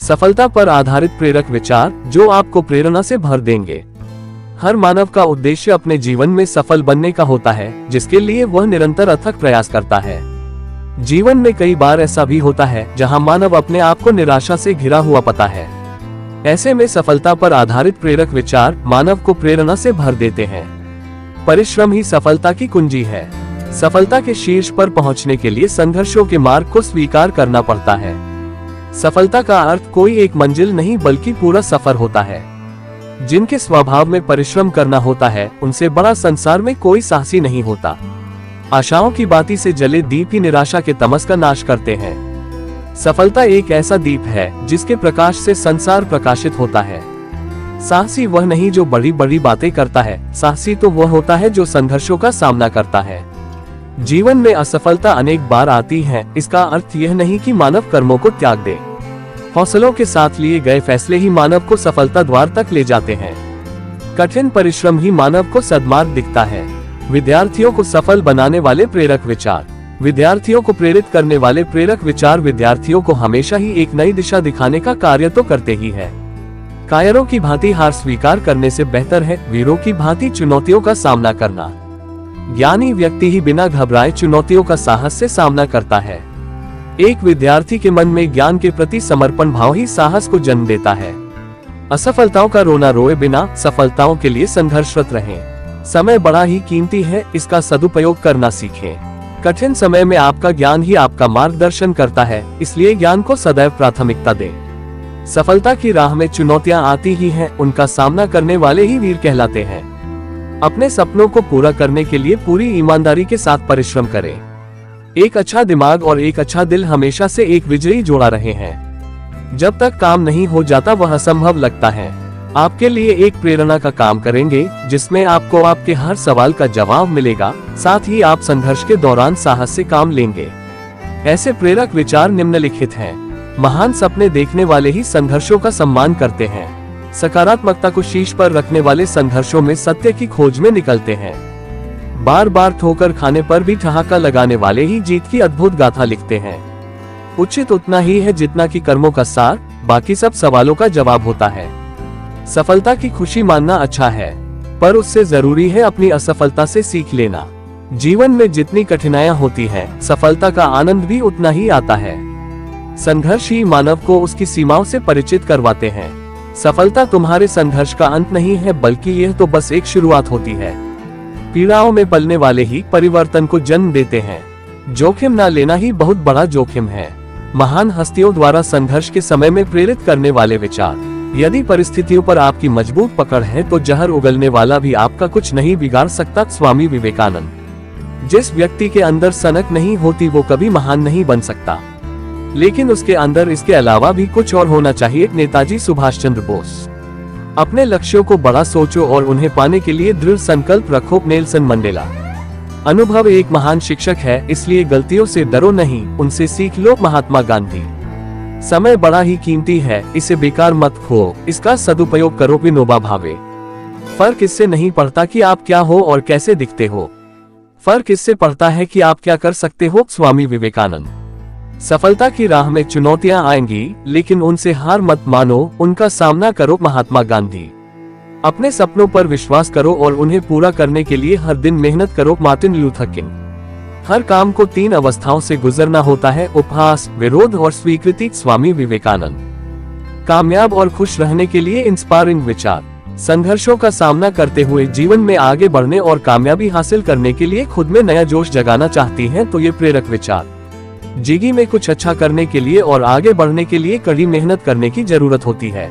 सफलता पर आधारित प्रेरक विचार जो आपको प्रेरणा से भर देंगे। हर मानव का उद्देश्य अपने जीवन में सफल बनने का होता है, जिसके लिए वह निरंतर अथक प्रयास करता है। जीवन में कई बार ऐसा भी होता है जहां मानव अपने आप को निराशा से घिरा हुआ पाता है। ऐसे में सफलता पर आधारित प्रेरक विचार मानव को प्रेरणा से भर देते हैं। परिश्रम ही सफलता की कुंजी है। सफलता के शीर्ष पर पहुंचने के लिए संघर्षों के मार्ग को स्वीकार करना पड़ता है। सफलता का अर्थ कोई एक मंजिल नहीं बल्कि पूरा सफर होता है। जिनके स्वभाव में परिश्रम करना होता है उनसे बड़ा संसार में कोई साहसी नहीं होता। आशाओं की बाती से जले दीप ही निराशा के तमस का नाश करते हैं। सफलता एक ऐसा दीप है जिसके प्रकाश से संसार प्रकाशित होता है। साहसी वह नहीं जो बड़ी बड़ी बातें करता है, साहसी तो वह होता है जो संघर्षों का सामना करता है। जीवन में असफलता अनेक बार आती है, इसका अर्थ यह नहीं कि मानव कर्मों को त्याग दे। हौसलों के साथ लिए गए फैसले ही मानव को सफलता द्वार तक ले जाते हैं। कठिन परिश्रम ही मानव को सद्मार्ग दिखता है। विद्यार्थियों को सफल बनाने वाले प्रेरक विचार। विद्यार्थियों को प्रेरित करने वाले प्रेरक विचार विद्यार्थियों को हमेशा ही एक नई दिशा दिखाने का कार्य तो करते ही है। कायरों की भांति हार स्वीकार करने से बेहतर है वीरों की भांति चुनौतियों का सामना करना। ज्ञानी व्यक्ति ही बिना घबराए चुनौतियों का साहस से सामना करता है। एक विद्यार्थी के मन में ज्ञान के प्रति समर्पण भाव ही साहस को जन्म देता है। असफलताओं का रोना रोए बिना सफलताओं के लिए संघर्षरत रहें। समय बड़ा ही कीमती है, इसका सदुपयोग करना सीखें। कठिन समय में आपका ज्ञान ही आपका मार्गदर्शन करता है, इसलिए ज्ञान को सदैव प्राथमिकता दें। सफलता की राह में चुनौतियां आती ही हैं, उनका सामना करने वाले ही वीर कहलाते हैं। अपने सपनों को पूरा करने के लिए पूरी ईमानदारी के साथ परिश्रम करें। एक अच्छा दिमाग और एक अच्छा दिल हमेशा से एक विजयी जोड़ा रहे हैं। जब तक काम नहीं हो जाता वह असंभव लगता है। आपके लिए एक प्रेरणा का काम करेंगे जिसमें आपको आपके हर सवाल का जवाब मिलेगा, साथ ही आप संघर्ष के दौरान साहस से काम लेंगे। ऐसे प्रेरक विचार निम्नलिखित हैं। महान सपने देखने वाले ही संघर्षों का सम्मान करते हैं। सकारात्मकता को शीर्ष पर रखने वाले संघर्षों में सत्य की खोज में निकलते हैं। बार बार ठोकर खाने पर भी ठहाका लगाने वाले ही जीत की अद्भुत गाथा लिखते हैं। उचित उतना ही है जितना कि कर्मों का सार, बाकी सब सवालों का जवाब होता है। सफलता की खुशी मानना अच्छा है, पर उससे जरूरी है अपनी असफलता से सीख लेना। जीवन में जितनी कठिनाइयां होती हैं, सफलता का आनंद भी उतना ही आता है। संघर्ष ही मानव को उसकी सीमाओं से परिचित करवाते हैं। सफलता तुम्हारे संघर्ष का अंत नहीं है, बल्कि यह तो बस एक शुरुआत होती है। पीड़ाओं में पलने वाले ही परिवर्तन को जन्म देते हैं। जोखिम न लेना ही बहुत बड़ा जोखिम है। महान हस्तियों द्वारा संघर्ष के समय में प्रेरित करने वाले विचार। यदि परिस्थितियों पर आपकी मजबूत पकड़ है तो जहर उगलने वाला भी आपका कुछ नहीं बिगाड़ सकता। स्वामी विवेकानंद। जिस व्यक्ति के अंदर सनक नहीं होती वो कभी महान नहीं बन सकता, लेकिन उसके अंदर इसके अलावा भी कुछ और होना चाहिए। नेताजी सुभाष चंद्र बोस। अपने लक्ष्यों को बड़ा सोचो और उन्हें पाने के लिए दृढ़ संकल्प रखो। Nelson Mandela. अनुभव एक महान शिक्षक है, इसलिए गलतियों से डरो नहीं, उनसे सीख लो। महात्मा गांधी। समय बड़ा ही कीमती है, इसे बेकार मत खो, इसका सदुपयोग करो। विनोबा भावे। फर्क इससे नहीं पड़ता कि आप क्या हो और कैसे दिखते हो, फर्क इससे पड़ता है कि आप क्या कर सकते हो। स्वामी विवेकानंद। सफलता की राह में चुनौतियां आएंगी, लेकिन उनसे हार मत मानो, उनका सामना करो। महात्मा गांधी। अपने सपनों पर विश्वास करो और उन्हें पूरा करने के लिए हर दिन मेहनत करो। Martin Luther king. हर काम को 3 अवस्थाओं से गुजरना होता है, उपहास, विरोध और स्वीकृति। स्वामी विवेकानंद। कामयाब और खुश रहने के लिए इंस्पायरिंग विचार। संघर्षों का सामना करते हुए जीवन में आगे बढ़ने और कामयाबी हासिल करने के लिए खुद में नया जोश जगाना चाहती हैं तो ये प्रेरक विचार। जिंदगी में कुछ अच्छा करने के लिए और आगे बढ़ने के लिए कड़ी मेहनत करने की जरूरत होती है।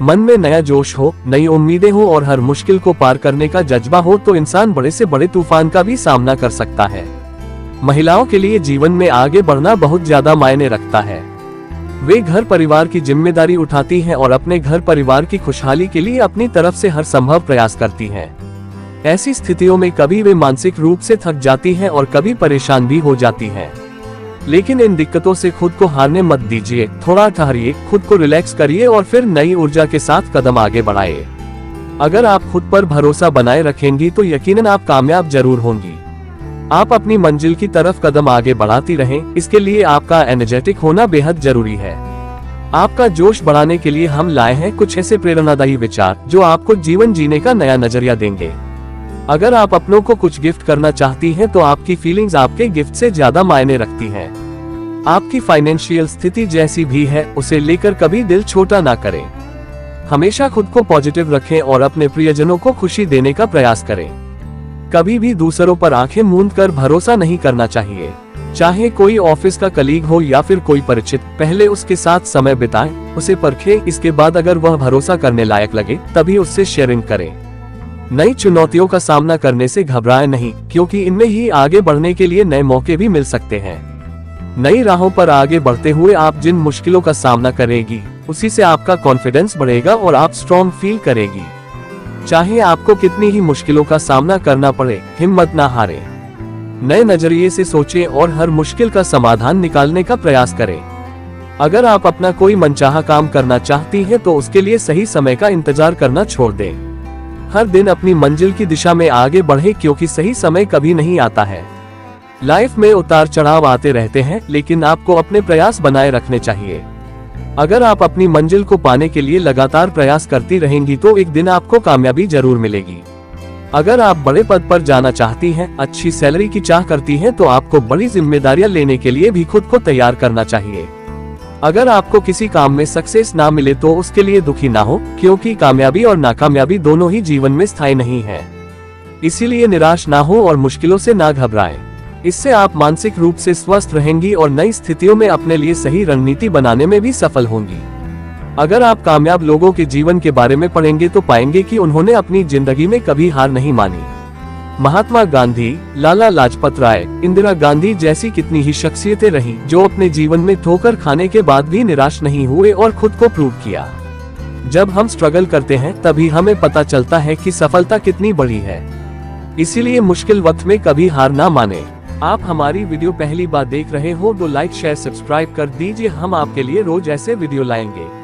मन में नया जोश हो, नई उम्मीदें हो और हर मुश्किल को पार करने का जज्बा हो तो इंसान बड़े से बड़े तूफान का भी सामना कर सकता है। महिलाओं के लिए जीवन में आगे बढ़ना बहुत ज्यादा मायने रखता है। वे घर परिवार की जिम्मेदारी उठाती हैं और अपने घर परिवार की खुशहाली के लिए अपनी तरफ से हर संभव प्रयास करती हैं। ऐसी स्थितियों में कभी वे मानसिक रूप से थक जाती हैं और कभी परेशान भी हो जाती हैं। लेकिन इन दिक्कतों से खुद को हारने मत दीजिए। थोड़ा ठहरिए, खुद को रिलैक्स करिए और फिर नई ऊर्जा के साथ कदम आगे बढ़ाइए। अगर आप खुद पर भरोसा बनाए रखेंगी तो यकीनन आप कामयाब जरूर होंगी। आप अपनी मंजिल की तरफ कदम आगे बढ़ाती रहें, इसके लिए आपका एनर्जेटिक होना बेहद जरूरी है। आपका जोश बढ़ाने के लिए हम लाए हैं कुछ ऐसे प्रेरणादायी विचार जो आपको जीवन जीने का नया नजरिया देंगे। अगर आप अपनों को कुछ गिफ्ट करना चाहती हैं तो आपकी फीलिंग्स आपके गिफ्ट से ज्यादा मायने रखती हैं। आपकी फाइनेंशियल स्थिति जैसी भी है उसे लेकर कभी दिल छोटा ना करें। हमेशा खुद को पॉजिटिव रखें और अपने प्रियजनों को खुशी देने का प्रयास करें। कभी भी दूसरों पर आंखें मूंद कर भरोसा नहीं करना चाहिए। चाहे कोई ऑफिस का कलीग हो या फिर कोई परिचित, पहले उसके साथ समय बिताएं, उसे परखें, इसके बाद अगर वह भरोसा करने लायक लगे तभी उससे शेयरिंग करें। नई चुनौतियों का सामना करने से घबराएं नहीं, क्योंकि इनमें ही आगे बढ़ने के लिए नए मौके भी मिल सकते हैं। नई राहों पर आगे बढ़ते हुए आप जिन मुश्किलों का सामना करेगी उसी से आपका कॉन्फिडेंस बढ़ेगा और आप स्ट्रॉन्ग फील करेगी। चाहे आपको कितनी ही मुश्किलों का सामना करना पड़े, हिम्मत ना हारें। नए नजरिए से सोचें और हर मुश्किल का समाधान निकालने का प्रयास करें। अगर आप अपना कोई मनचाहा काम करना चाहती हैं तो उसके लिए सही समय का इंतजार करना छोड़ दें। हर दिन अपनी मंजिल की दिशा में आगे बढ़ें, क्योंकि सही समय कभी नहीं आता है। लाइफ में उतार चढ़ाव आते रहते हैं, लेकिन आपको अपने प्रयास बनाए रखने चाहिए। अगर आप अपनी मंजिल को पाने के लिए लगातार प्रयास करती रहेंगी तो एक दिन आपको कामयाबी जरूर मिलेगी। अगर आप बड़े पद पर जाना चाहती हैं, अच्छी सैलरी की चाह करती हैं, तो आपको बड़ी जिम्मेदारियां लेने के लिए भी खुद को तैयार करना चाहिए। अगर आपको किसी काम में सक्सेस ना मिले तो उसके लिए दुखी ना हो, क्योंकि कामयाबी और नाकामयाबी दोनों ही जीवन में स्थायी नहीं है। इसीलिए निराश ना हो और मुश्किलों से ना घबराएं। इससे आप मानसिक रूप से स्वस्थ रहेंगी और नई स्थितियों में अपने लिए सही रणनीति बनाने में भी सफल होंगी। अगर आप कामयाब लोगों के जीवन के बारे में पढ़ेंगे तो पाएंगे कि उन्होंने अपनी जिंदगी में कभी हार नहीं मानी। महात्मा गांधी, लाला लाजपत राय, इंदिरा गांधी जैसी कितनी ही शख्सियतें रहीं जो अपने जीवन में ठोकर खाने के बाद भी निराश नहीं हुए और खुद को प्रूव किया। जब हम स्ट्रगल करते हैं तभी हमें पता चलता है कि सफलता कितनी बड़ी है। इसीलिए मुश्किल वक्त में कभी हार ना माने। आप हमारी वीडियो पहली बार देख रहे हो तो लाइक शेयर सब्सक्राइब कर दीजिए। हम आपके लिए रोज ऐसे वीडियो लाएंगे।